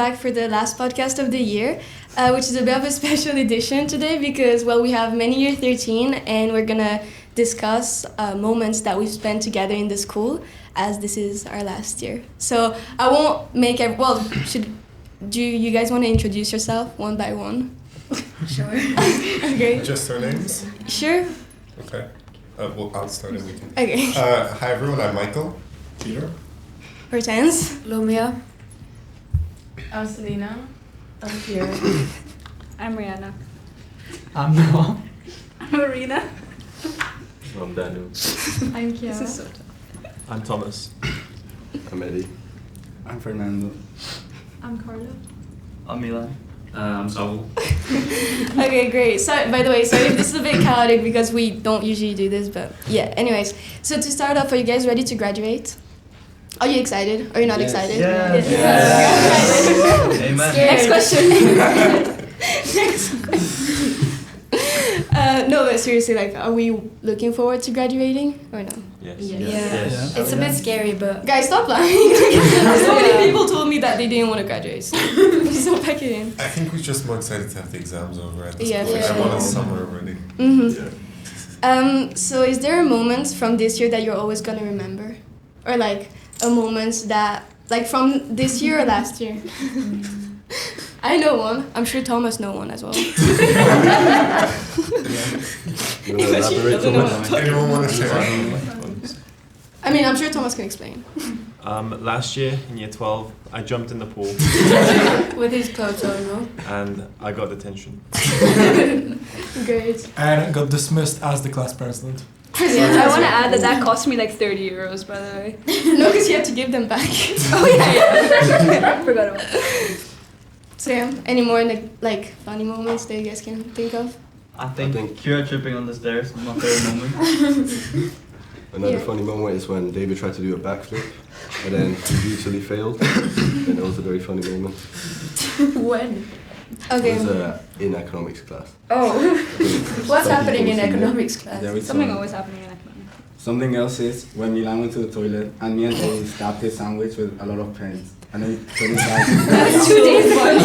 back for the last podcast of the year, which is a bit of a special edition today because, well, we have many year 13 and we're going to discuss moments that we've spent together in the school as this is our last year. So I won't make do you guys want to introduce yourself one by one? Sure. Okay. Just our names? Sure. Okay. Well, I'll start and we can. Okay. Hi everyone, I'm Michael. Peter. Hortense. Lumia. I'm Selena. I'm here. I'm Rihanna. I'm Noah. I'm Marina. I'm Daniel. I'm Kiara. This is so tough. I'm Thomas. I'm Eddie. I'm Fernando. I'm Carlo. I'm Milan. I'm Saul. Okay, great. So, by the way, sorry if this is a bit chaotic because we don't usually do this, but yeah. Anyways, so to start off, are you guys ready to graduate? Are you excited? Or you're not excited? Yes. Yes. Amen. Next question. Next question. No, but seriously, like, are we looking forward to graduating or no? Yes. Yes. It's a bit scary, but... Guys, stop lying. So many people told me that they didn't want to graduate. So pack it in. I think we're just more excited to have the exams over at this Yeah, point. for sure. Everyone is summer already. Mm-hmm. So is there a moment from this year that you're always going to remember? Or like a moment that, like from this year or last year? I know one. I'm sure Thomas knows one as well. You want to elaborate on that? Anyone want to share? I mean, I'm sure Thomas can explain. Last year in year 12, I jumped in the pool With his clothes on, no? and I got detention. Great. And got dismissed as the class president. I want to add that cost me like 30 euros, by the way. No, because you have to give them back. Oh, yeah. Forgot about that. So yeah, any more like funny moments that you guys can think of? I think Kira tripping on the stairs, my favorite moment. Another Yeah. funny moment is when David tried to do a backflip and then he brutally failed. And that was a very funny moment. When? Okay. It was in economics class. Oh. What's Some happening people in see that. economics class? There was Something always happening in economics. Something else is when Milan went to the toilet and me and Eddie stabbed his sandwich with a lot of pens. And then he put it back. That's 2 days funny.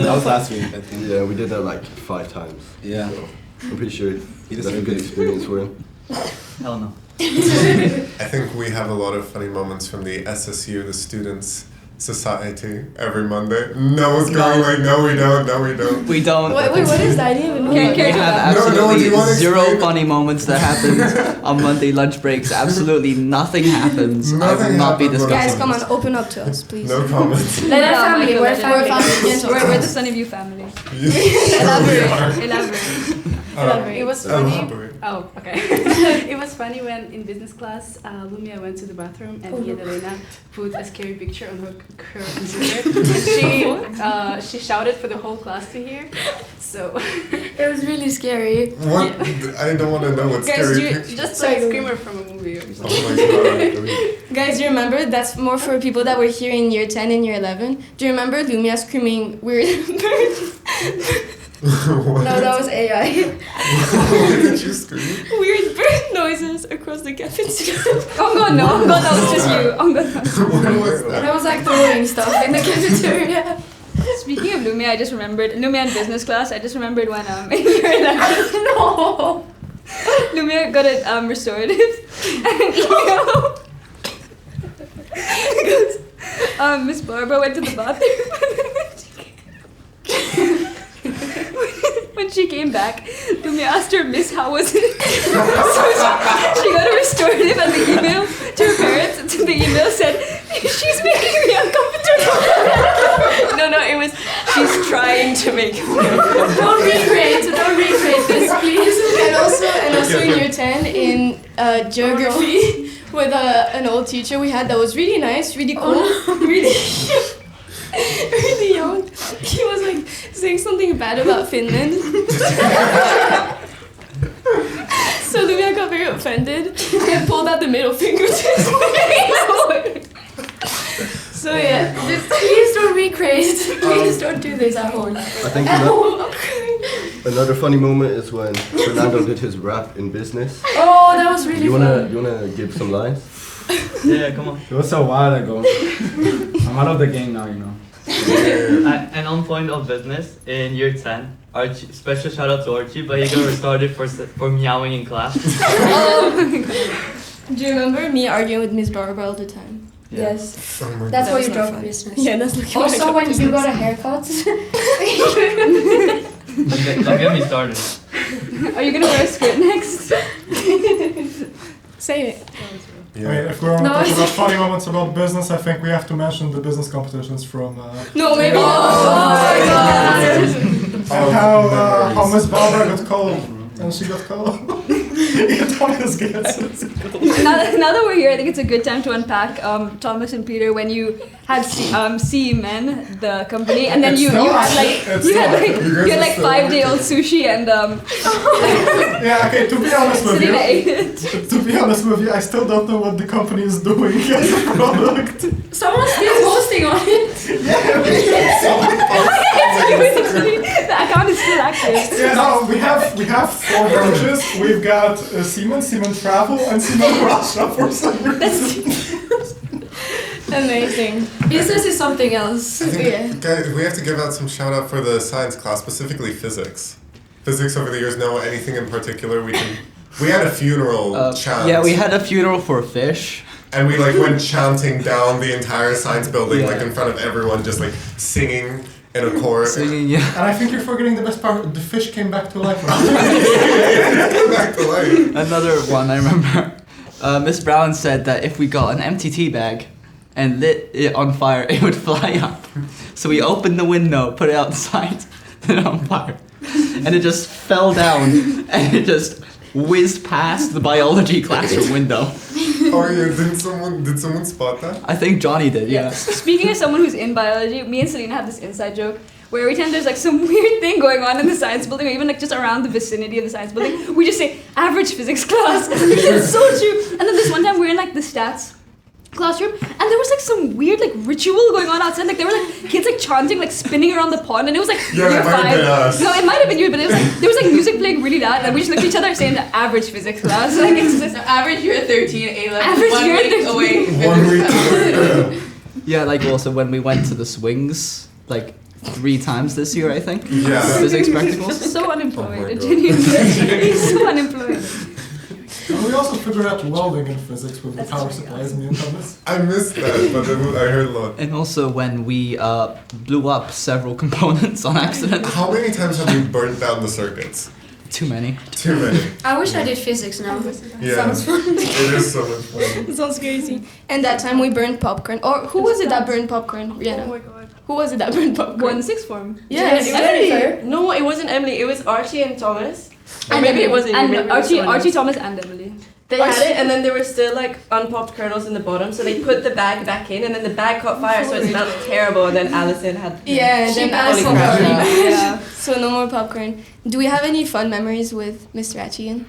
That was last week, I think. Yeah, we did that like 5 times. Yeah. So I'm pretty sure He that's a doesn't good get experience for him. Hell no. I think we have a lot of funny moments from the SSU, the Students' Society, every Monday. Noah's going like, no we don't. We don't. Wait, what is that? I didn't even know. Can We have No, do absolutely you wanna zero explain? funny moments that happen on Monday lunch breaks. Absolutely nothing happens. I will Nothing not be happens. discussing Guys, come on, this. open up to us, please. No comments. Let our family, Michael, we're let family. our- We're the Sunnyview family. Elaborate. Elaborate. It was funny. Elaborate. Oh, okay. It was funny when in business class, Lumia went to the bathroom and me and Elena put a scary picture on her computer. And she shouted for the whole class to hear. So It was really scary. What? I don't want to know what Guys, scary do you- picture. just Sorry, like go screamer from a movie or something. Oh my god. Guys, do you remember? That's more for people that were here in year 10 and year 11. Do you remember Lumia screaming weird What? No, that was AI. Why did you scream? weird bird noises across the cafeteria? Oh god, no. Oh god, that was just you. Oh god. What was that? That was like throwing stuff in the cafeteria. Speaking of Lumia, I just remembered Lumia in business class. I just remembered when in year 11. No. Lumia got a restorative and email. Because Miss Barbara went to the bathroom. When she came back, Lumia asked her, Miss, how was it? So she got a restorative and the email to her parents. And the email said, she's making me uncomfortable. No, it was, she's trying to make me uncomfortable. Don't recreate this, please. And also in year 10 in geography with an old teacher we had that was really nice, really cool, really really young. He was like saying something bad about Finland. So Lumia got very offended and pulled out the middle finger to his face. So yeah, just please don't recreate. Please don't do this at home. I think another funny moment is when Fernando did his rap in business. Oh, that was really You fun. wanna give some lines? Yeah, come on. It was a while ago. I'm out of the game now, you know. And on point of business, in year 10, Archie, special shout out to Archie, but he got restarted for meowing in class. Do you remember me arguing with Miss Barbara all the time? Yeah. Yes. Oh my That's That why was you not drove fun. business. Yeah, that's like Also, when you got a haircut. Don't get me started. Are you gonna wear a skirt next? Say it. Yeah. Wait, if we're No, talking it's- about funny moments about business, I think we have to mention the business competitions from No, maybe. Oh my god! and how Miss Barbara got cold. And she got cold. Thomas gets it. Now that we're here, I think it's a good time to unpack Thomas and Peter when you had CE Men, the company, and then It's you still had like active. you had It's like still active. you had like 5-day-old sushi and Yeah, okay, to be honest with Selena you, ate it. to be honest with you, I still don't know what the company is doing as a product. Someone's still posting on it. The account is still active. Yeah, no, we have 4 branches. We've got Seaman Travel, and Seaman Russia for some reason. Amazing. Business is something else. I think, Yeah. guys, we have to give out some shout out for the science class, specifically physics. Physics over the years, know anything in particular we can... We had a funeral chant. Yeah, we had a funeral for a fish. And we like went chanting down the entire science building, Yeah. like in front of everyone, just like singing in a chorus. Singing, yeah. And I think you're forgetting the best part. The fish came back to life. Back to life. Another one I remember. Miss Brown said that if we got an empty tea bag and lit it on fire, it would fly up. So we opened the window, put it outside, lit it on fire, and it just fell down and it just whizzed past the biology classroom window. Oh yeah, did someone spot that? I think Johnny did, yeah. Speaking as someone who's in biology, me and Selena have this inside joke where every time there's like some weird thing going on in the science building or even like just around the vicinity of the science building, we just say average physics class. It's so true. And then this one time we're in like the stats classroom and there was like some weird like ritual going on outside. Like there were like kids like chanting, like spinning around the pond, and it was like Yeah, year it might have 5. been us. No, it might have been you, but it was like there was like music playing really loud and we just looked at each other saying the average physics class. Like it's just Average year 13, A-level, Average 1 year week 13. away. 1 week. Yeah, like also when we went to the swings, like 3 times this year, I think. Yeah. For physics practicals. so unemployed. Oh my God. Genuinely. He's so unemployed. And we also figured out welding in physics with the power supplies in the Thomas. I missed that, but I heard a lot. And also when we blew up several components on accident. How many times have we burnt down the circuits? Too many. Too many. I wish I did physics now. Yeah. Sounds fun. It is so much fun. It sounds crazy. And that time we burned popcorn. Or who was it that burned popcorn? Rihanna. Oh my god. Who was it that burned popcorn? 1 6 form. Yes, Emily. No, it wasn't Emily. It was Archie and Thomas. Or And maybe it wasn't. And maybe it was Archie, someone Archie, else. Thomas, and Emily. They had it, and then there were still like unpopped kernels in the bottom. So they put the bag back in, and then the bag caught fire, so it smelled terrible. And then Alison had. Yeah, and She then passed Alison popcorn. got it. Yeah. So no more popcorn. Do we have any fun memories with Mr. Achian?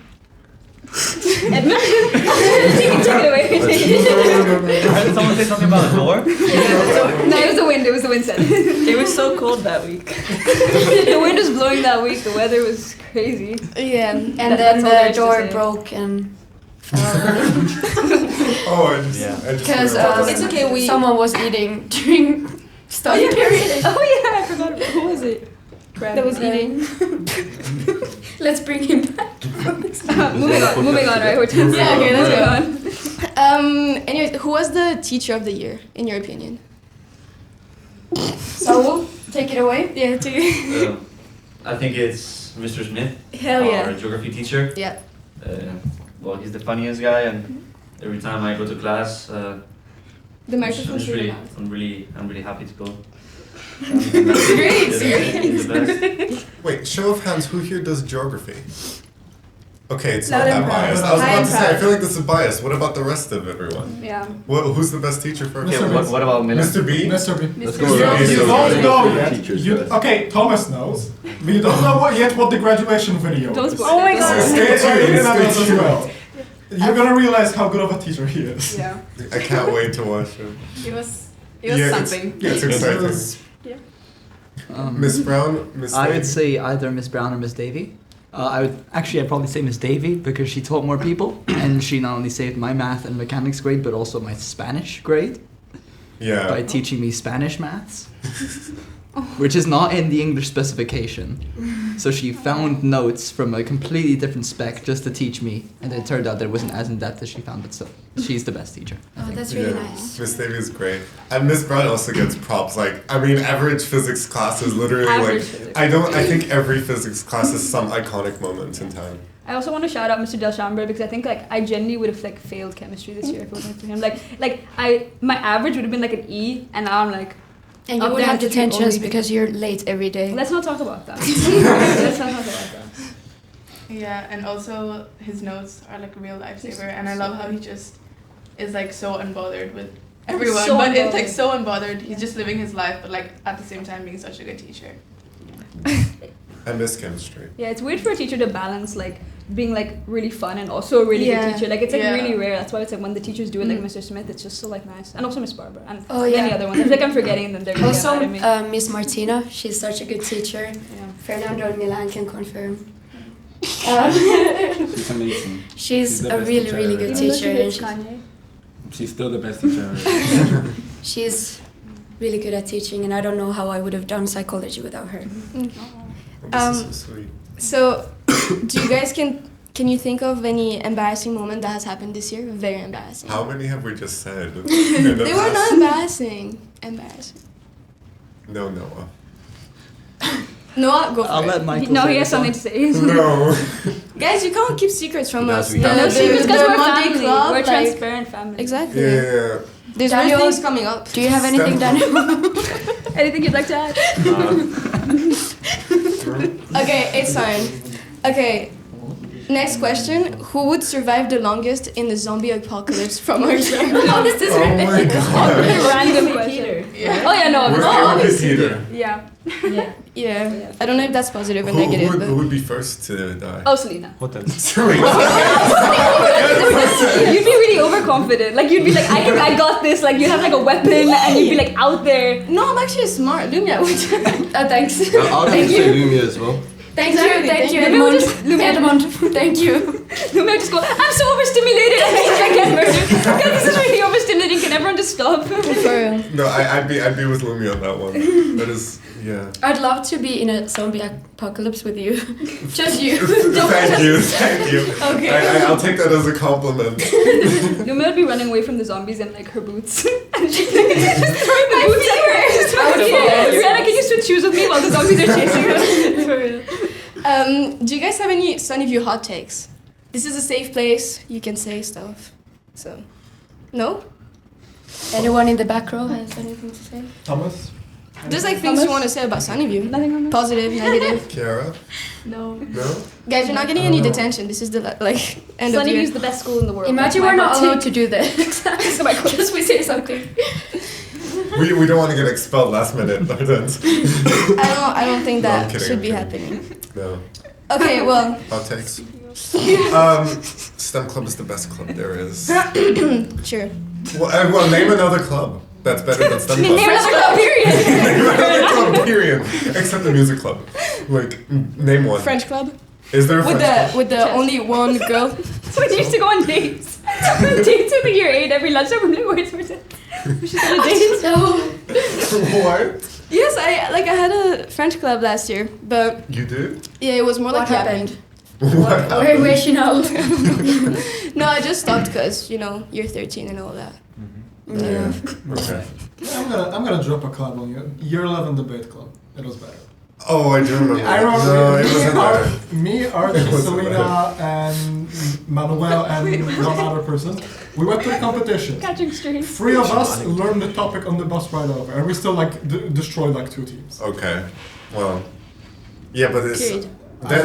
Edmund? Take it away. Did someone say something about a door? No, it was the wind. It was the wind set. It was so cold that week. The wind was blowing that week. The weather was crazy. Yeah. And then the door broke and Oh, I just because realized It's okay, we- someone was eating during study period. Oh yeah, I forgot. Who was it? That was eating. Let's bring him back. Moving on, right? Hortense? Yeah, okay, let's Moving go. on. Anyways, who was the teacher of the year, in your opinion? So, take it away. Yeah, to I think it's Mr. Smith, Hell yeah. our geography teacher. Yeah. Well, he's the funniest guy, and every time I go to class, The microphone's really loud. I'm really happy to go. Great, He's the best. Wait, show of hands, who here does geography? Okay, it's Loud not and that proud. biased. I was High about and to say, I proud. feel like this is biased. What about the rest of everyone? Yeah. Who's the best teacher for Okay, Mr. what about Miller? Mr. B? Mr. B. Let's Mr. go B. around. You don't know yet. Teachers You, first. okay, Thomas knows. We don't know yet what the graduation video Don't is. spoil Oh my it. God. Stay tuned in on Stay us as tuned. well. You're gonna realize how good of a teacher he is. Yeah. I can't wait to watch it. It was Yeah, something. It's exciting. Miss Brown, Miss I would Davey? say either Miss Brown or Miss Davy. I'd probably say Miss Davy because she taught more people and she not only saved my math and mechanics grade but also my Spanish grade. Yeah. by teaching me Spanish maths, which is not in the English specification. So she found notes from a completely different spec just to teach me, and it turned out that it wasn't as in-depth as she found, but still, she's the best teacher. I Oh, think. that's really nice. Miss Davy is great. And Miss Brown also gets props. Like, I mean, average physics class is literally Average like, physics. I think every physics class is some iconic moment in time. I also want to shout out Mr. Del Chambre because I think like I genuinely would have like failed chemistry this year if it wasn't for him. My average would have been like an E, and now I'm like. And you up would there have to detentions only- because you're late every day. Let's not talk about that. Let's not talk about that. Yeah, and also his notes are like a real lifesaver, and I love how he just is like so unbothered with everyone. So but it's like unbothered. so unbothered. He's just living his life, but like at the same time being such a good teacher. I miss chemistry. Yeah, it's weird for a teacher to balance like being like really fun and also a really Yeah. good teacher. Like it's like Yeah. really rare. That's why it's like when the teachers do it, like Mr. Smith, it's just so like nice, and also Miss Barbara and Oh, many yeah. other ones. I feel like I'm forgetting them. They're gonna Also, get mad at me. Miss Martina, she's such a good teacher. Yeah. Fernando and Milan can confirm. She's amazing. She's the a best really, teacher really ever. good Even though she teacher. And hates she's, Kanye. She's still the best teacher ever. she's really good at teaching, and I don't know how I would have done psychology without her. This is so sweet. So, do you guys can you think of any embarrassing moment that has happened this year? Very embarrassing. How many have we just said? They were not embarrassing. Embarrassing. No, Noah. Noah, go for I'll it. let Michael No, say he has this one. something to say. No. Guys, you can't keep secrets from Yes, us. we have. No, The- she was because we're Monday family. club, We're like- transparent family. Exactly. Yeah. There's Daniel, real things coming up. Do you have anything, Daniel? Anything you'd like to add? Okay, it's fine. Okay. Next question. Who would survive the longest in the zombie apocalypse from our year? Oh, this is Oh my ridiculous. god. Random Peter. question. Yeah. Oh yeah, no. We're Oh, here with obviously. Peter. Yeah. Yeah. I don't know if that's positive or Who negative, who but would be first to die? Oh, Selena. Hortense. Sorry. You'd be really overconfident. Like you'd be like, I got this. Like you have like a weapon, and you'd be like out there. no, I'm actually smart. Lumia, Thanks. I'll have to say Lumia as well. Thank Exactly, you, thank you. Edmond. Lumia Edmond, thank you. You may just go. I'm so overstimulated. And then I get murdered. Guys, this is really overstimulating. Can everyone just stop? for real. No, I'd be with Lumia on that one. That is, yeah. I'd love to be in a zombie apocalypse with you. Just you. Thank you. Okay. I'll take that as a compliment. Lumia would be running away from the zombies in like her boots. And she'd like, just throwing the boots at her. I would follow you. Rihanna, can you switch shoes with me while the zombies are chasing her? For real. Do you guys have any Sunnyview hot takes? This is a safe place. You can say stuff. So, no? Anyone in the back row has anything to say? Thomas? Just like things you want to say about Sunnyview. Nothing on Positive, negative. Kiara? No. No? Guys, you're not getting any detention. This is the like end of the Sunnyview's year. the best school in the world. Imagine That's we're my not hot allowed take. to do this. So my question. Just we say something. We don't want to get expelled last minute, Hortense. I don't think No, I'm that kidding, should I'm be kidding. happening. No. Okay, well, Hot takes. STEM club is the best club there is. sure. Well, name another club that's better than STEM club. Name another club, period. Name another club, period. Except the music club. Like, name one. French club Is there a with French club? the only one girl. So we used to go on dates. Dates in the year 8 every lunchtime. I'm like, where's it? We should go on dates. No. What? Yes, I had a French club last year, but You did? yeah, it was more like What happened? What happened? Where is she now? No, I just stopped because you're 13 and all that. Yeah. Okay. I'm gonna drop a club on you. Year 11 debate club. It was better. Oh, I do remember. I remember No, it wasn't better. me, Art, It wasn't Selena, and Manuel, and one other person. We went to a competition. Catching straight. 3 of us learned the topic on the bus ride over, and we still like destroyed like 2 teams. Okay. Well. Yeah, but it's Period.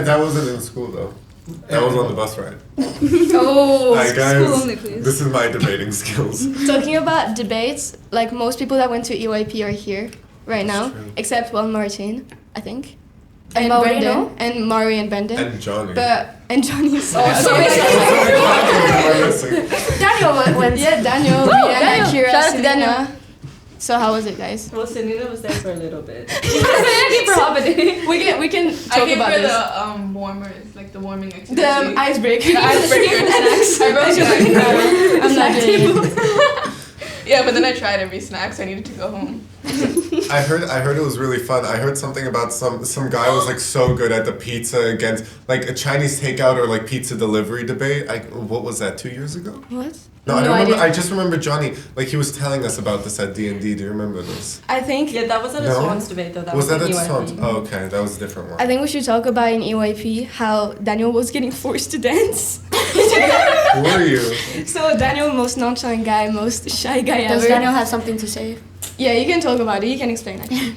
that wasn't in school though. That was on the bus ride. Oh, Hi guys. School only, please. This is my debating skills. talking about debates, like most people that went to EYP are here right now, true. except Martine, I think, And and Maureen, Brendan, no? and Mari and Brendan, And Johnny. and Johnny's. Oh, sorry. Daniel went. Yeah, Daniel, Woo, Rihanna, Daniel. Kira, Shout out to Selena. So how was it, guys? Well, Selena was there for a little bit. For half a day. We can I talk gave about her this. the warmers, like the warming activity. The icebreaker. The icebreaker. I wrote it. I'm not doing it. Yeah, but then I tried every snack, so I needed to go home. I heard it was really fun. I heard something about some guy was like so good at the pizza against like a Chinese takeout or like pizza delivery debate. What was that, 2 years ago? What? No, I don't remember. I just remember Johnny, like he was telling us about this at D&D. Do you remember this? I think... Yeah, that wasn't a Swans debate though. That was that an at EYP. Swans? Oh, okay. That was a different one. I think we should talk about in EYP how Daniel was getting forced to dance. Who are you? So Daniel, most nonchalant guy, most shy guy ever. Does Daniel have something to say? Yeah, you can talk about it. You can explain actually.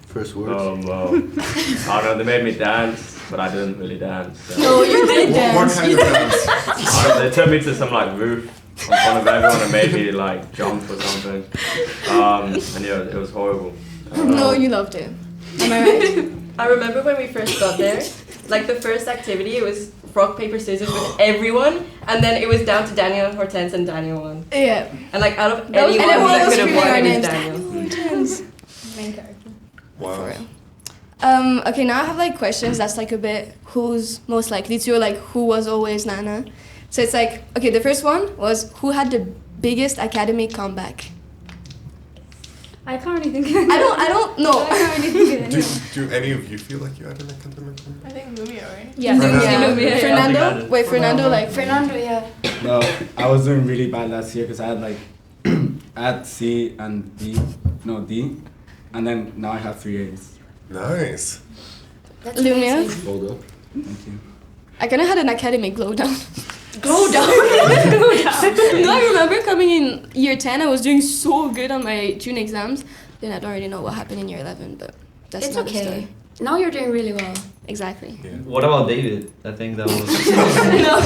First words. Well, I don't know, they made me dance, but I didn't really dance. So. No, you did dance. What kind of dance? They took me to some like roof in front of everyone and made me like jump or something. And yeah, it was horrible. No, you loved it. Am I right? I remember when we first got there, like the first activity, it was rock, paper, scissors with everyone, and then it was down to Daniel, Hortense, and Daniel won. Yeah. And like out of That was- anyone and everyone that was could have screaming won, our it was names. Daniel. Hortense. Main character. Wow. For real. Okay, now I have like questions that's like a bit who's most likely to, or like who was always Nana. So it's like, okay, the first one was who had the biggest academic comeback? I can't really think of I don't know. I can't really think of anyone. Do any of you feel like you had an academic comeback? I think Lumia, right? Yeah, Yeah. Fernando? Wait, Fernando, like... Fernando, yeah. No, I was doing really bad last year because I had like I had C and D, and then now I have 3 A's. Nice. That's Lumia? amazing. Hold up. Thank you. I kind of had an academic glow down. Glow down. No, I remember coming in year 10, I was doing so good on my June exams. Then I don't really know what happened in year 11, but that's It's not the okay. story. Now you're doing really well. Exactly. What about David? I think that was. No,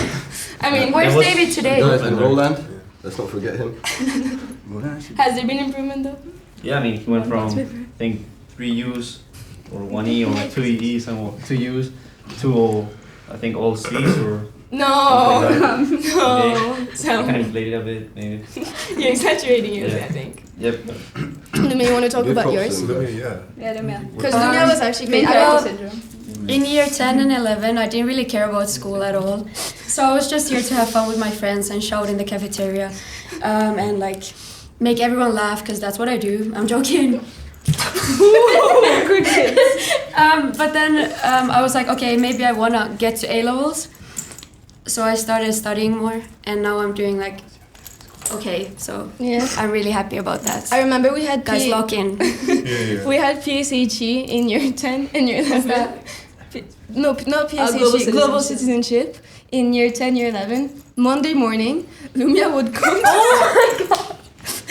I mean, Where's was- David today? Guys, and Roland. Let's not forget him. has there been improvement though? Yeah, I mean, he went from I think 3 U's or 1 E or 2 E's and 2 U's to I think all C's or. No, something like no. that. So, Kind of inflated a bit, maybe. you're exaggerating it, Yeah. I think. Yep. Lumia, you want to talk Give about props yours? to him, guys. Yeah. Yeah, Lumia. Because Lumia was actually Main great. character I don't- syndrome. In year 10 and 11, I didn't really care about school at all. So I was just here to have fun with my friends and shout in the cafeteria and like make everyone laugh because that's what I do. I'm joking. Good kids. But then I was like, okay, maybe I want to get to A levels. So I started studying more and now I'm doing like, okay, so Yeah. I'm really happy about that. I remember we had Guys, lock in. Yeah. We had PSHE in year 10 and year 11. No, not PSHE, Global Global Citizenship. Citizenship in year 10, year 11. Monday morning, Lumia would come.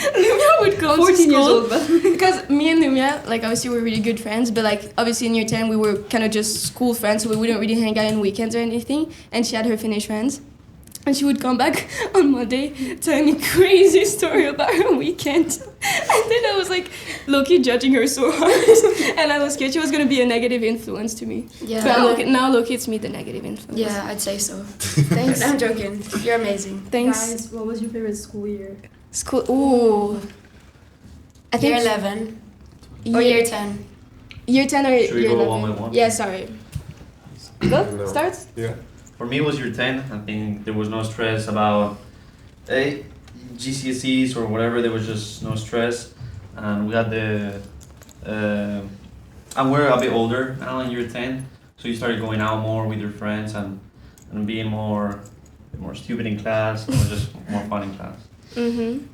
Lumia would come to 14 years school. old, but Because me and Lumia, like obviously we're really good friends, but like obviously in year 10 we were kind of just school friends, so we wouldn't really hang out on weekends or anything. And she had her Finnish friends. And she would come back on Monday telling me crazy story about her weekend. And then I was like low-key judging her so hard. And I was scared she was going to be a negative influence to me. Yeah. But now low-key it's me the negative influence. Yeah, I'd say so. Thanks. I'm joking. You're amazing. Thanks. guys, what was your favorite school year? School, ooh. I think Year 11 or year 10? Year 10 or Should we year go 11? one by one? Yeah, sorry. Go, No. start. Yeah. For me, it was year 10. I think there was no stress about GCSEs or whatever. There was just no stress. And we had and we're a bit older now in year 10. So you started going out more with your friends and being more stupid in class, or just more fun in class. Mm-hmm.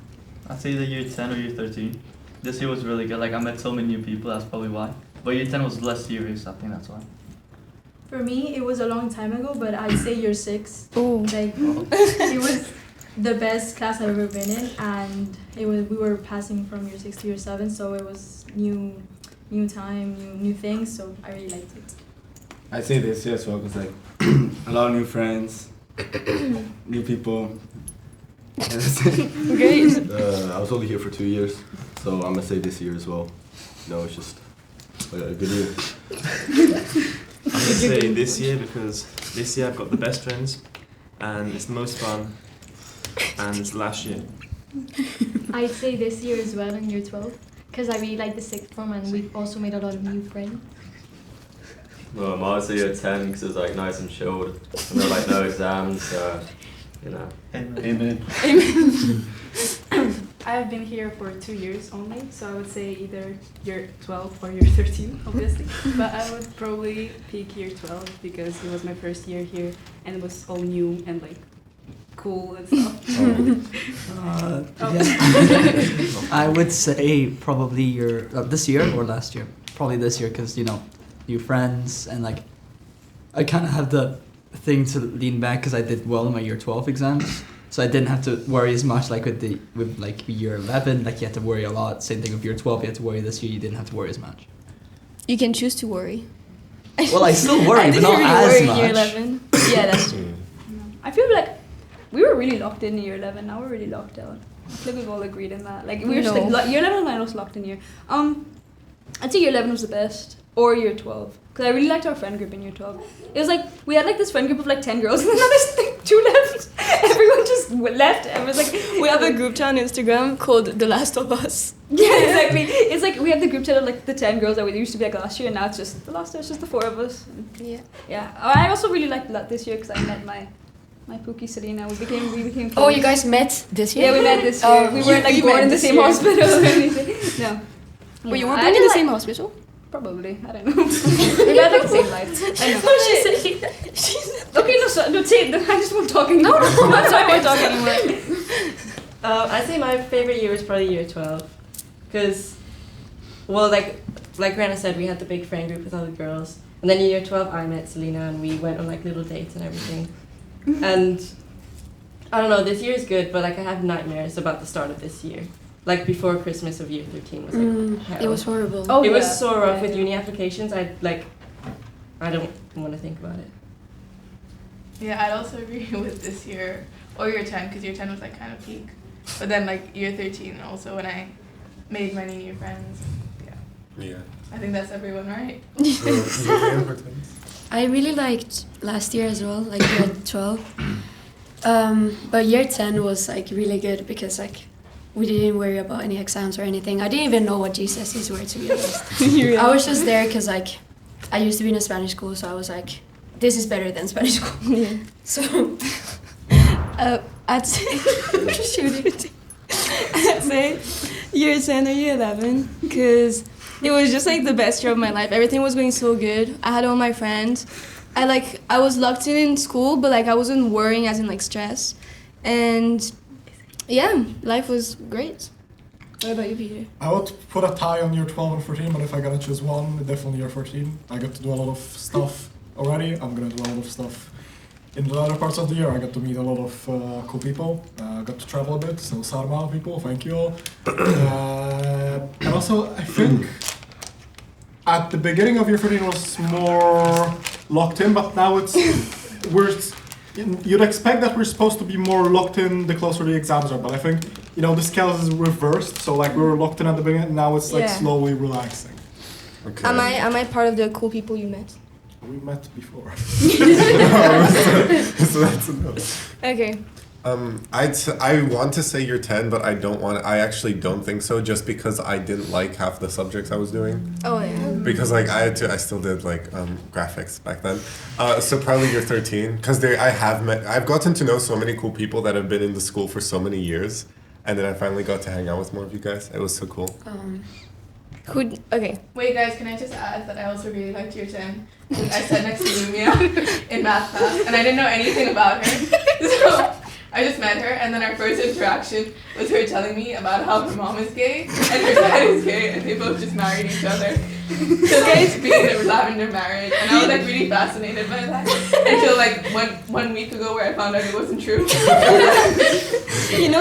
I'd say the year 10 or year 13. This year was really good. Like, I met so many new people, that's probably why. But year 10 was less serious, I think that's why. For me, it was a long time ago, but I'd say year 6. Ooh. Like, it was the best class I've ever been in, and we were passing from year 6 to year 7, so it was new time, new things, so I really liked it. I'd say this year as well because like a lot of new friends, new people. Great. I was only here for 2 years, so I'm gonna say this year as well. No, it's just a good year. I'm gonna say this year because this year I've got the best friends, and it's the most fun, and it's the last year. I'd say this year as well in year 12, because I really like the sixth form and we've also made a lot of new friends. Well, I'm also year 10 because it's like nice and chilled, and there are like no exams, so you know. Amen. Amen. I have been here for 2 years only, so I would say either year 12 or year 13, obviously. But I would probably pick year 12 because it was my first year here and it was all new and like cool and stuff. I would say probably this year or last year. Probably this year because, new friends and like I kind of have the thing to lean back because I did well in my year 12 exams. So I didn't have to worry as much like with year 11, like you had to worry a lot. Same thing with year 12, you had to worry. This year you didn't have to worry as much. You can choose to worry. Well, I still worry, but not really as worry much. Year 11. Yeah, that's true. I feel like we were really locked in year 11. Now we're really locked out. I feel like we've all agreed on that. Like we were just like year 11 and I was locked in here. I'd say year 11 was the best, or year 12, because I really liked our friend group in year 12. It was like we had like this friend group of like 10 girls, and then now there's like 2 left. Everyone just left, and it was like we have a group chat on Instagram called The Last of Us. Yeah, exactly. It's like we have the group chat of like the 10 girls that we used to be like last year, and now it's just the last year. It's just the 4 of us. Yeah. Yeah. I also really liked that this year because I met my Pookie Selena. We became close. Oh, you guys met this year? Yeah, we met this year. We weren't like born in the same hospital or anything. No. But you weren't born in the same hospital? Probably. I don't know. We had like the same life. I know. Okay, no, say I just won't talk anymore. No, I'm sorry, I won't talk anymore. I'd say my favorite year was probably year 12. Because, well, like Rihanna said, we had the big friend group with all the girls. And then in year 12, I met Selena and we went on like little dates and everything. And I don't know, this year is good, but like I have nightmares about the start of this year. Like before Christmas of year 13 was like hell. It was horrible. Oh, it was so rough with uni applications. I don't want to think about it. Yeah, I'd also agree with this year or year 10 because year 10 was like kind of peak. But then like year 13 also when I made many new friends. Yeah. I think that's everyone, right? I really liked last year as well, like year 12. But year 10 was like really good because like we didn't worry about any exams or anything. I didn't even know what GCSEs were, to be honest. I was just there because like I used to be in a Spanish school, so I was like, this is better than Spanish school. Yeah. So I'd say I'd say year 10 or year 11 because it was just like the best year of my life. Everything was going so good. I had all my friends. I was locked in school, but like I wasn't worrying as in like stress. And yeah, life was great. What about you, Peter? I would put a tie on year 12 and 14, but if I gotta choose one, definitely year 14. I got to do a lot of stuff already. I'm gonna do a lot of stuff in the other parts of the year. I got to meet a lot of cool people. Got to travel a bit, so Sarma people, thank you all. And also, I think at the beginning of year 13 was more locked in, but now you'd expect that we're supposed to be more locked in the closer the exams are, but I think, the scale is reversed, so like we were locked in at the beginning, now it's like slowly relaxing. Okay. Am I part of the cool people you met? We met before. So that's enough. Okay. I want to say year 10, but I actually don't think so, just because I didn't like half the subjects I was doing. Oh yeah. Because like I still did like graphics back then. So probably year 13, because I've gotten to know so many cool people that have been in the school for so many years, and then I finally got to hang out with more of you guys. It was so cool. Okay. Wait guys, can I just add that I also really liked year 10. I sat next to Lumia in math class and I didn't know anything about her. So I just met her and then our first interaction was her telling me about how her mom is gay and her dad is gay and they both just married each other. So guys being in a lavender marriage and I was like really fascinated by that until like one week ago where I found out it wasn't true.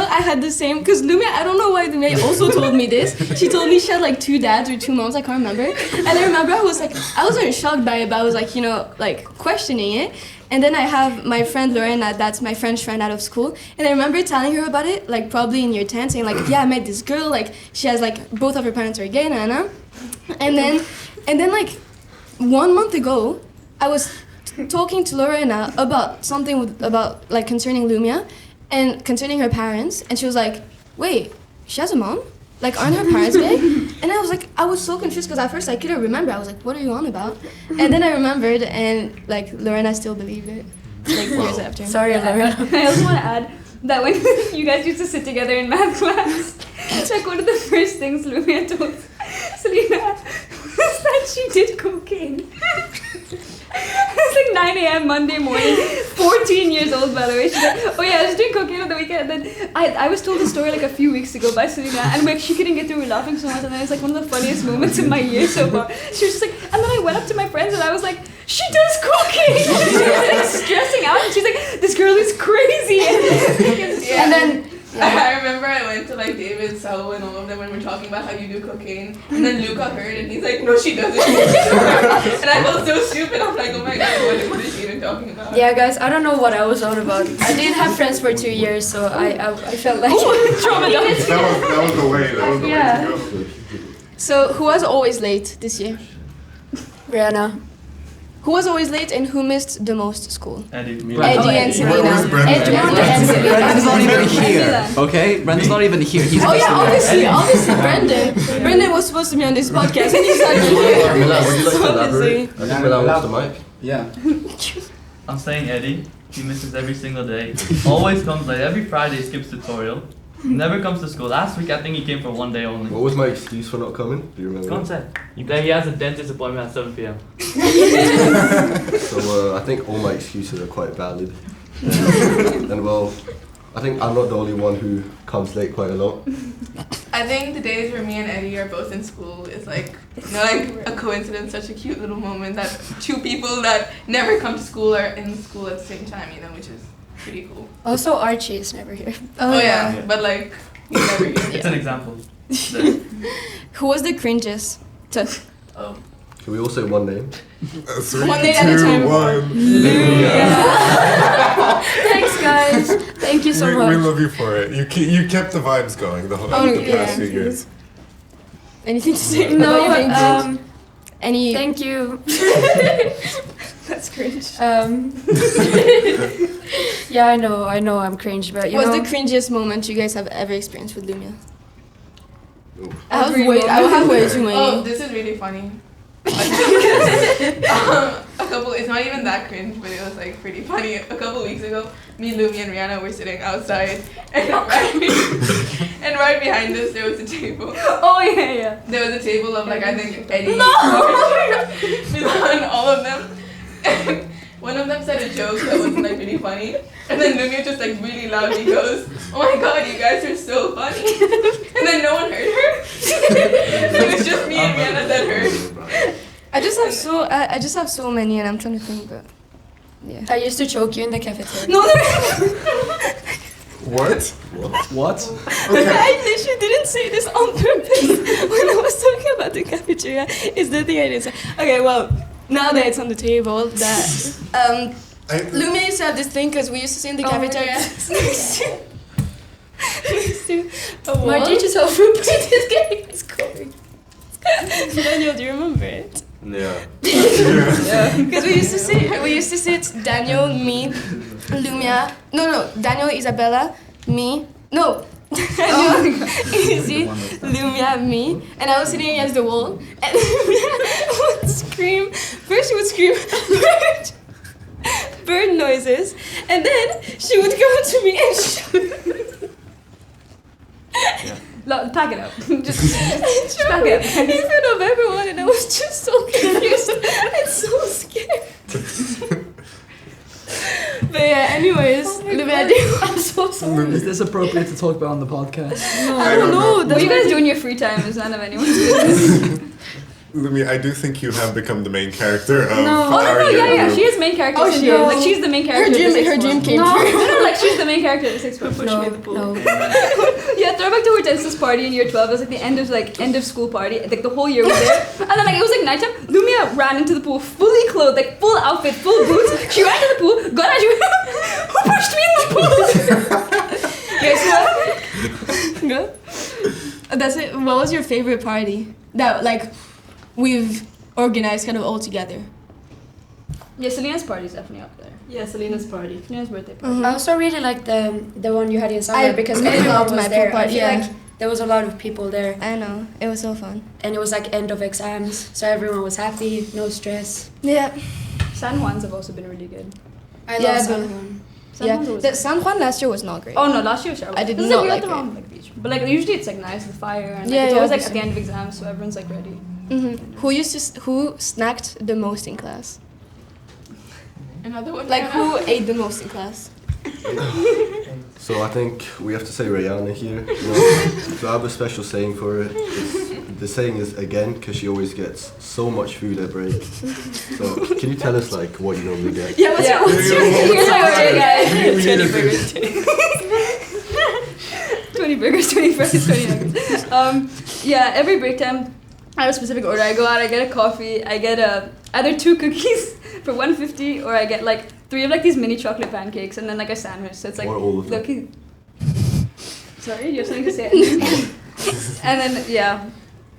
I had the same, because Lumia, I don't know why Lumia also told me this. She told me she had like 2 dads or 2 moms, I can't remember. And I remember I wasn't shocked by it, but I was like, like questioning it. And then I have my friend Lorena, that's my French friend out of school, and I remember telling her about it, like probably in year 10, saying like, yeah, I met this girl, like she has like both of her parents are gay, Nana. And then like 1 month ago, I was talking to Lorena about something about like concerning Lumia and concerning her parents, and she was like, wait, she has a mom? Like, aren't her parents gay? And I was so confused because at first I couldn't remember. I was like, what are you on about? And then I remembered, and like Lorena still believed it, like years after. Sorry, Lorena. I also want to add that when you guys used to sit together in math class, Like one of the first things Lumia told Selena was that she did cocaine. It's like 9 a.m. Monday morning. 14 years old, by the way. She's like, oh yeah, I was doing cocaine on the weekend. And then I was told the story like a few weeks ago by Selena, and like she couldn't get through. We're laughing so much, and then it's like one of the funniest moments in my year so far. She was just like, and then I went up to my friends and I was like, she does cocaine. She was like stressing out, and she's like, this girl is crazy. Yeah. And then. I remember I went to like David, Sal, and all of them when we were talking about how you do cocaine, and then Luca heard and he's like, no, she doesn't. And I felt so stupid. I'm like, oh my god, what is she even talking about? Yeah, guys, I don't know what I was on about. I didn't have friends for 2 years, so I felt like traumatized. That was the way. That was the way to go. So, who was always late this year? Rihanna. Who was always late and who missed the most school? Eddie. Eddie and Selena. Brendan's not even here. Okay, Brendan's not even here. He's Oh yeah, obviously, Brendan. Brendan was supposed to be on this podcast and he's not here. Mila, would you like to Obviously. elaborate? I think Mila wants the mic. Yeah. I'm saying Eddie. He misses every single day. Always comes late. Every Friday skips tutorial. Never comes to school. Last week I think he came for 1 day only. What was my excuse for not coming? Do you remember? Go on, say. That he has a dentist appointment at 7 p.m. So I think all my excuses are quite valid. And well, I think I'm not the only one who comes late quite a lot. I think the days where me and Eddie are both in school is like, you know, like a coincidence, such a cute little moment that two people that never come to school are in school at the same time, you know, which is pretty cool. Also, Archie is never here. Oh yeah, but like, he's never here. It's an example. Who was the cringiest? Oh. Can we all say one name? 3, One day at a 2, time. 1. Thanks, guys. Thank you so much. We love you for it. You kept the vibes going the whole the past few years. Anything to say? No, any? Thank you. That's cringe. Yeah, I know, I'm cringe, but you What's know. the cringiest moment you guys have ever experienced with Lumia? I will have way too many. Oh, this is really funny. A couple, it's not even that cringe, but it was like pretty funny. A couple weeks ago, me, Lumi, and Rihanna were sitting outside, and right behind us there was a table. Oh yeah. There was a table of like I think Eddie, No! and all of them. And one of them said a joke that was like really funny, and then Lumia just like really loudly goes, "Oh my god, you guys are so funny!" And then no one heard her. It was just me and Rihanna that heard. I just have so many, and I'm trying to think, but yeah. I used to choke you in the cafeteria. No. What? What? I literally didn't say this on purpose when I was talking about the cafeteria. It's the thing I didn't say. Okay, well, now that it's on the table, that Lumia used to have this thing because we used to sit in the cafeteria next to a wall. My teacher's helped me put this game is going. Daniel, do you remember it? Yeah. Because we used to sit Daniel, me, Lumia. No, Daniel, Isabella, me. No. Daniel, Izzy, Lumia, me, and I was sitting against the wall, and Lumia would scream. First, she would scream bird noises, and then she would go to me and shoot. Pack it up. Just pack it up. In front of everyone, and I was just so confused and so scared. But yeah, anyways, I'm so sorry. Is this appropriate to talk about on the podcast? No, I don't know. What you guys do in your free time is none of anyone's business. Lumi, I do think you have become the main character of yeah. She is main character syndrome. Like she's the main character. Her dream came true. No, like she's the main character of the sixth form. No. Yeah, throwback to Hortense's party in year 12. It was like the end of school party. Like the whole year was there. And then like it was like nighttime. Lumia ran into the pool fully clothed, like full outfit, full boots. She ran to the pool, got out. Who pushed me in the pool? Guess what? Go. That's it. What was your favorite party that like we've organized kind of all together? Yeah, Selena's party is definitely up there. Yeah, Selena's party. Selena's birthday party. I also really like the one you had in summer because really everyone loved was my there. pool party, I feel yeah. like there was a lot of people there. I know, it was so fun. And it was like end of exams, so everyone was happy, no stress. Yeah. San Juan's have also been really good. I love San Juan. San Yeah, Juan's always the San Juan last year was not great. Oh no, last year was terrible. I did It's not we're at like the it. wrong beach. But like usually it's like nice with fire and like, Yeah, it's yeah, always like at obviously. the end of exams, so everyone's like ready. Who snacked the most in class? Another one. Like who ate the most in class? So I think we have to say Rihanna here. You know? So I have a special saying for her. The saying is again, because she always gets so much food at break. So can you tell us like what you normally get? Yeah, what's your here's my order, guys. 20 burgers, 20 burgers, 20 fries, 20 nuggets. Yeah, every break time I have a specific order. I go out, I get a coffee, I get either 2 cookies for $1.50 or I get like 3 of like these mini chocolate pancakes and then like a sandwich. So it's like Or all of them. Loki. Sorry, you have something to say? And then yeah.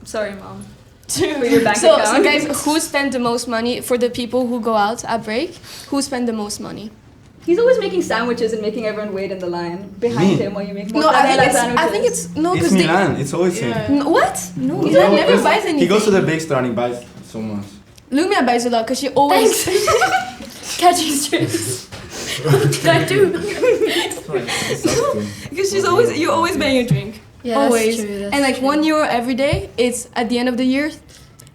Sorry, Mom. For your bank So account. guys, who spent the most money for the people who go out at break? Who spent the most money? He's always making sandwiches and making everyone wait in the line behind Me? him while you make more. No, I think it's no, It's because Milan. It's always him. What? No, He Lumia never buys anything. He goes to the big store and he buys so much. Lumia buys a lot because she always Catching strips. That too. because she's always you're always buying a drink. Yeah, always. that's true. That's And like true. €1 every day. It's at the end of the year.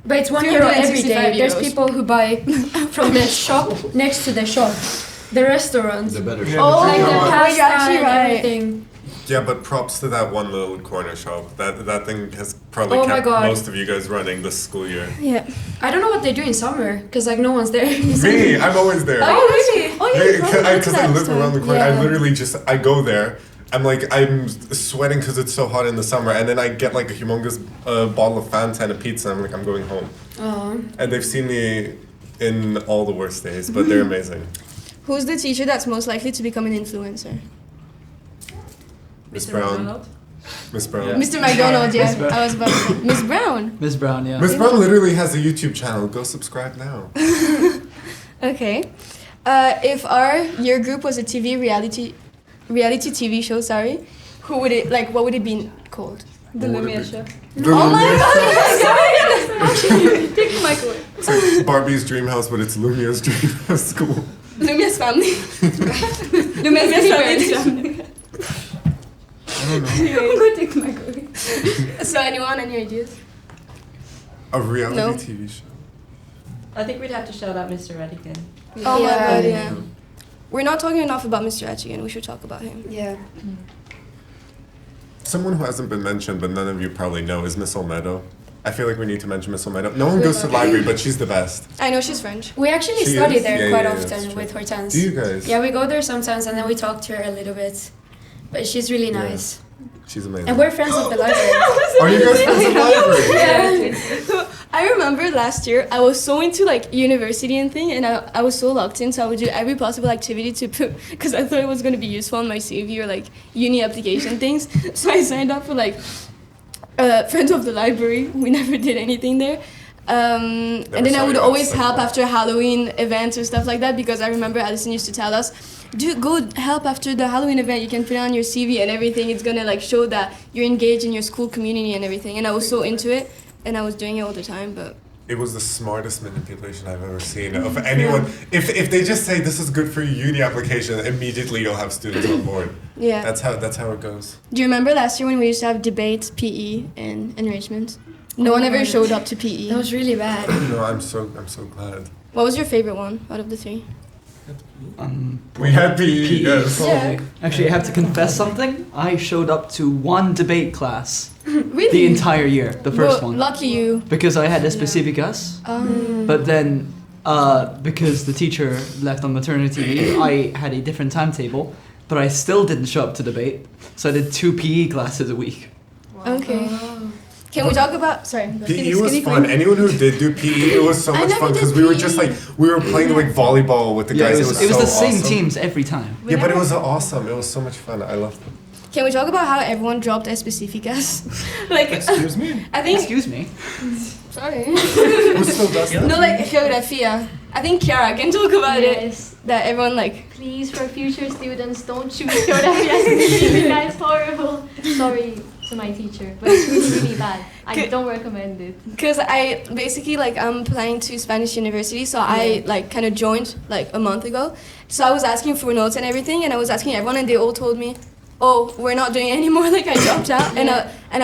But it's €1 every day. There's €365. people who buy from the shop next to the shop, the restaurants. The better Yeah, shop. but Like you know the what? pasta You're actually and right. everything. Yeah, but props to that one little corner shop. That thing has probably Oh my kept God. most of you guys running this school year. Yeah. I don't know what they do in summer because like no one's there. Me, I'm always there. Oh really? Oh yeah. Because I live around the corner. I literally I go there. I'm sweating because it's so hot in the summer, and then I get like a humongous bottle of Fanta and a pizza. I'm like, I'm going home. Oh. And they've seen me in all the worst days, but they're amazing. Who's the teacher that's most likely to become an influencer? Miss Brown. Miss Brown. Yeah. Mr. McDonald, yeah. I was about to say. Miss Brown. Miss Brown, yeah. Miss Brown literally has a YouTube channel. Go subscribe now. Okay. If our year group was a reality TV show, sorry, who would it like? What would it be called? The Lumia show. Oh my God! Take the mic away. It's like Barbie's dream house, but it's Lumia's dream house school. Lumia's family. Lumia's family. I don't know. I'm going to take the mic away. So anyone, any ideas? A reality No. TV show. I think we'd have to shout out Mr. Redigan. Oh my Yeah. God, yeah. We're not talking enough about Mr. Achigan. We should talk about him. Yeah. Someone who hasn't been mentioned, but none of you probably know, is Miss Olmedo. I feel like we need to mention Miss Olmedo. No one goes to the library, but she's the best. I know she's French. We actually She study is? there Yeah, quite yeah, that's often true. with Hortense. Do you guys? Yeah, we go there sometimes and then we talk to her a little bit. But she's really Yeah. nice. She's amazing. And we're friends with the library. Are you guys friends with the library? Yeah. So I remember last year I was so into like university and thing, and I was so locked in, so I would do every possible activity to put, because I thought it was going to be useful on my CV or like uni application things. So I signed up for like friends of the library. We never did anything there. And then I would always help after Halloween events or stuff like that, because I remember Alison used to tell us, go help after the Halloween event, you can put it on your CV and everything, it's gonna like show that you're engaged in your school community and everything. And I was so into it and I was doing it all the time. But It was the smartest manipulation I've ever seen of anyone. If they just say this is good for your uni application, immediately you'll have students on board. yeah. That's how it goes. Do you remember last year when we used to have debate, PE, and enrichment? No one ever showed up to PE. That was really bad. No, I'm so glad. What was your favorite one out of the three? We had PE, yes. Yeah. Actually, I have to confess something. I showed up to one debate class Really? the entire year, the first Well, one. Lucky you. Because I had específicas. But then, because the teacher left on maternity leave, I had a different timetable. But I still didn't show up to debate. So I did 2 PE classes a week. Okay. Can we talk about? Sorry. PE was fun. Anyone who did do PE, it was so much fun because we were just like we were playing like volleyball with the Yeah, guys. it was so the same awesome. teams every time. Yeah, but it was awesome. It was so much fun. I loved it. Can we talk about how everyone dropped específicas? Like, Excuse me. I think. Excuse me. Sorry. We're still dusty. No, like geografía. I think Kiara can talk about it. That everyone like. Please, for future students, don't choose geography as an It's horrible. Sorry. to my teacher, but it's really, really bad. I don't recommend it. Because I basically like I'm applying to Spanish university, so I like kind of joined like a month ago. So I was asking for notes and everything, and I was asking everyone, and they all told me, "Oh, we're not doing it anymore." Like I dropped out, and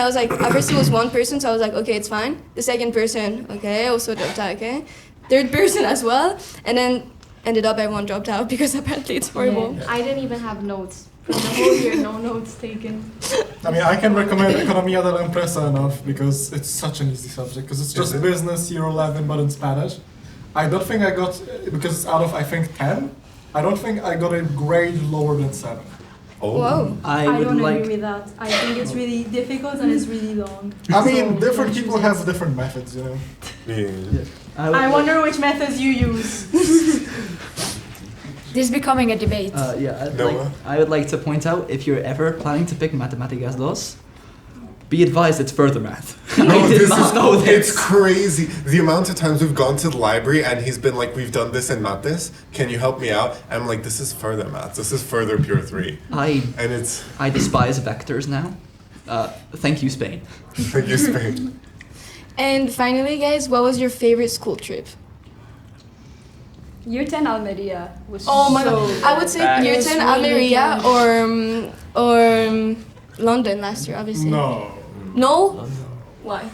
I was like, at first it was one person, so I was like, okay, it's fine. The second person, okay, also dropped out, okay. Third person as well, and then ended up everyone dropped out because apparently it's horrible. Yeah. I didn't even have notes. For the whole year, no notes taken. I mean, I can recommend Economía de la Empresa enough because it's such an easy subject, because it's just business year 11 but in Spanish. I don't think I got, because it's out of I think 10, I don't think I got a grade lower than 7. Oh. Whoa. I don't agree with that. I think it's really difficult and it's really long. I mean, different people have different methods, you know. Yeah. I wonder which methods you use. This is becoming a debate. I would like to point out, if you're ever planning to pick Matemáticas 2, be advised it's further math. I did not know this. It's crazy. The amount of times we've gone to the library and he's been like, we've done this and not this. Can you help me out? I'm like, this is further math. This is further pure 3. I despise vectors now. Thank you, Spain. Thank you, Spain. And finally, guys, what was your favorite school trip? Year 10 Almeria was Oh my god. I would say year 10 Almeria or London last year, obviously. No. No? Why?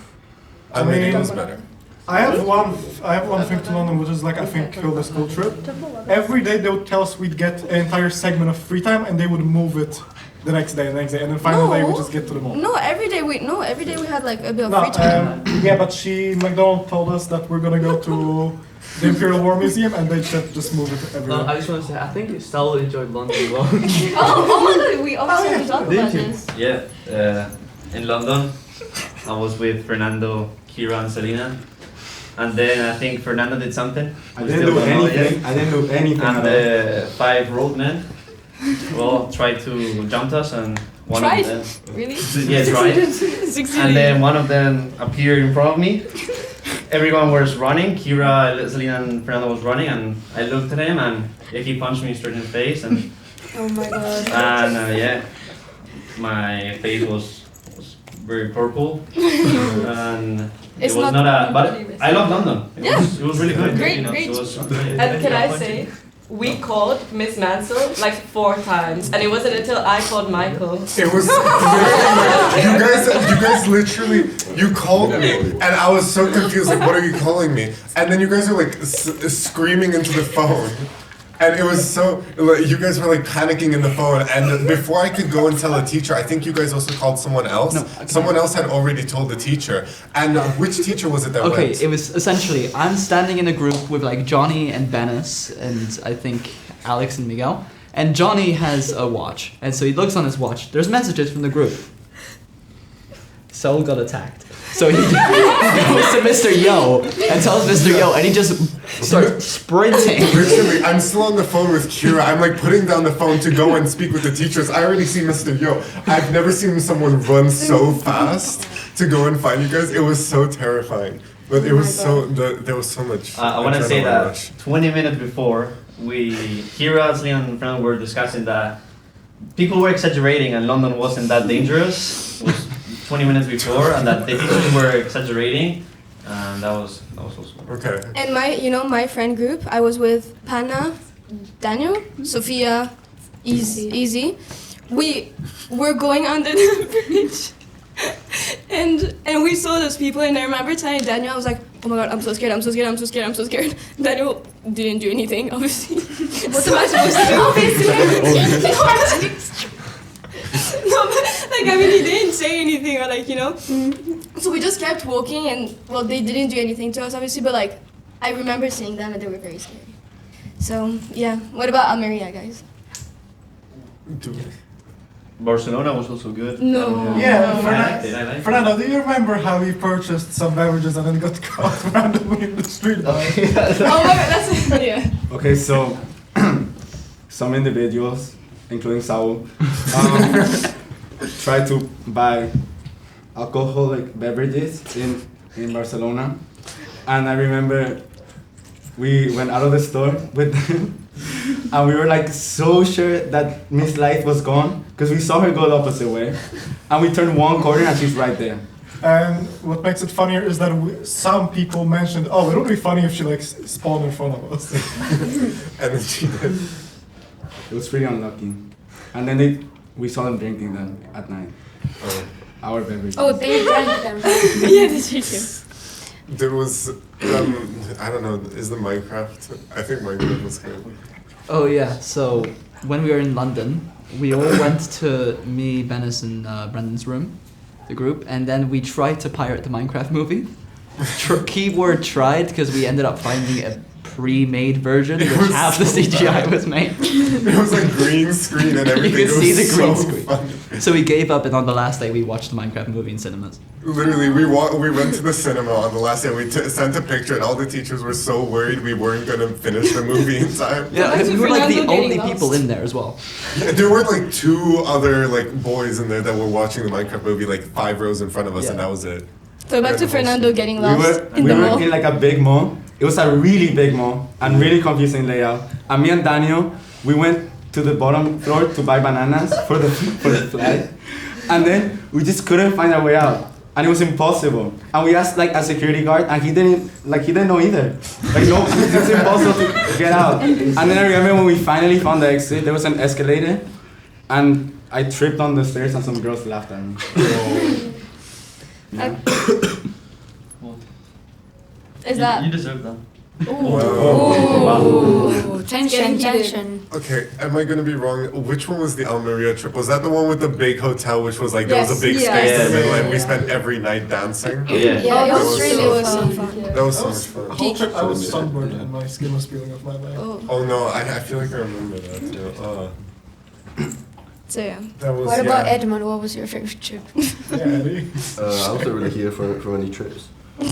Almeria was better. I have one thing to London, which is like I think the school trip. Every day they would tell us we'd get an entire segment of free time, and they would move it the next day, and then final day we just get to the mall. No, every day we had like a bit of free time. Yeah, but McDonald told us that we're gonna go to the Imperial War Museum, and they said just move it every day. I just want to say, I think Stella enjoyed London a lot. oh my god, we also have to talk about this. Yeah, in London, I was with Fernando, Kira, and Selena. And then I think Fernando did something. I didn't do anything. And the 5 roadmen, tried to jump us, and one of them. Really? Yeah, tried. Succeeded. And then one of them appeared in front of me. Everyone was running. Kira, Selena, and Fernando was running, and I looked at him, and he punched me straight in the face, and oh my god. And my face was very purple, and it's it was not but I love London. It was really good. Great, you know, great. It was And can I say, we called Miss Mansell like 4 times, and it wasn't until I called Michael. It was you guys literally, you called me, and I was so confused, like, what are you calling me? And then you guys were like screaming into the phone. And it was so, like, you guys were like panicking in the phone, and before I could go and tell a teacher, I think you guys also called someone else. No, someone else had already told the teacher. And which teacher was it that went? Okay, it was essentially, I'm standing in a group with like Johnny and Benis, and I think Alex and Miguel. And Johnny has a watch, and so he looks on his watch. There's messages from the group. Sol got attacked. So he goes to Mr. Yo and tells Mr. Yo, and he just starts sprinting. Literally, I'm still on the phone with Kira. I'm like putting down the phone to go and speak with the teachers. I already see Mr. Yo. I've never seen someone run so fast to go and find you guys. It was so terrifying. But it was there was so much. I want to say that 20 minutes before, Kira, Selena, and Fernando were discussing that people were exaggerating and London wasn't that dangerous. It was 20 minutes before, and that the teachers were exaggerating, and that was also okay. And my friend group, I was with Panna, Daniel, Sophia, Easy. We were going under the bridge, and we saw those people, and I remember telling Daniel, I was like, oh my god, I'm so scared. Daniel didn't do anything, obviously. What am I supposed to do? No, but like I mean, he didn't say anything or like So we just kept walking, and they didn't do anything to us, obviously. But like, I remember seeing them, and they were very scary. So yeah, what about Almeria, guys? Barcelona was also good. No. Yeah, Fernando, do you remember how we purchased some beverages and then got caught randomly in the street? Okay. Oh my god, that's yeah. Okay, so some individuals, including Saul, try to buy alcoholic beverages in Barcelona, and I remember we went out of the store with them, and we were like so sure that Miss Light was gone because we saw her go the opposite way, and we turned one corner and she's right there. And what makes it funnier is that some people mentioned, oh, it would be funny if she like spawned in front of us. And then she did. It was pretty unlucky. And then we saw them drinking them at night. Our beverage. Oh, they drank them. Yeah, that's true too. There was, I don't know, is the Minecraft? I think Minecraft was good. Oh yeah, so when we were in London, we all went to me, Bennis, and Brendan's room, the group, and then we tried to pirate the Minecraft movie. Keyword tried, because we ended up finding a pre-made version, which half the CGI was made. It was like green screen and everything. You could see the green so screen. Funny. So we gave up, and on the last day we watched the Minecraft movie in cinemas. Literally, we went to the cinema on the last day. We sent a picture, and all the teachers were so worried we weren't going to finish the movie in time. Yeah, we were like the only people in there as well. Yeah, there were like 2 other like boys in there that were watching the Minecraft movie like 5 rows in front of us, and that was it. So back to Fernando getting lost in we the were mall. in like a big mall. It was a really big mall and really confusing layout. And me and Daniel, we went to the bottom floor to buy bananas for the flight. And then we just couldn't find our way out. And it was impossible. And we asked like a security guard, and he didn't know either. Like no, it was impossible to get out. And then I remember when we finally found the exit, there was an escalator, and I tripped on the stairs and some girls laughed at me. Yeah. Is that? You deserve that. Ooh. Tension. Okay, am I gonna be wrong? Which one was the Almeria trip? Was that the one with the big hotel, which was like there was a big space in the middle, and we spent every night dancing? Yeah, it was really so fun. That was so much fun. The whole trip I was sunburned and my skin was peeling off my leg. Oh no, I feel like I remember that too. So yeah. That was, What about Edmund? What was your favorite trip? Eddie. I wasn't really here for any trips.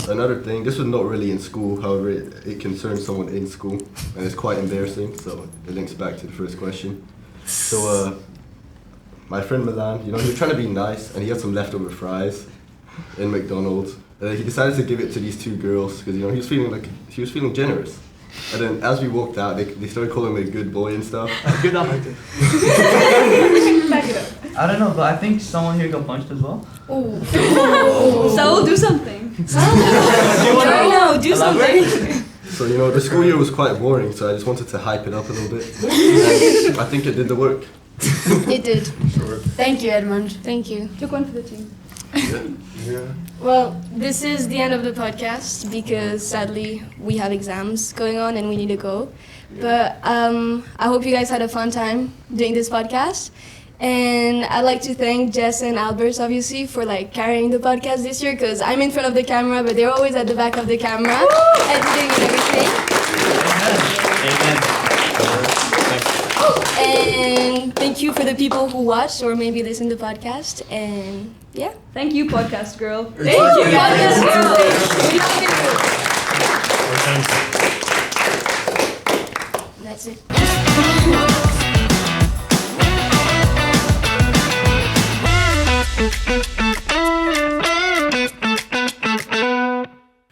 Another thing, this was not really in school, however it concerns someone in school, and it's quite embarrassing, so it links back to the first question. So my friend Milan, he was trying to be nice, and he had some leftover fries in McDonald's, and he decided to give it to these 2 girls, because he was feeling generous. And then as we walked out, they started calling me a good boy and stuff. Good on I don't know, but I think someone here got punched as well. Saul, do something. Do something. So, the school year was quite boring, so I just wanted to hype it up a little bit. And I think it did the work. It did. Thank you, Edmund. Thank you. Took one for the team. Yeah. Well, this is the end of the podcast because sadly we have exams going on and we need to go. But I hope you guys had a fun time doing this podcast. And I'd like to thank Jess and Albert, obviously, for carrying the podcast this year because I'm in front of the camera, but they're always at the back of the camera, editing and everything. And thank you for the people who watched or maybe listened to the podcast. And yeah. Thank you, podcast girl. Thank you, podcast girl. We love you. That's it.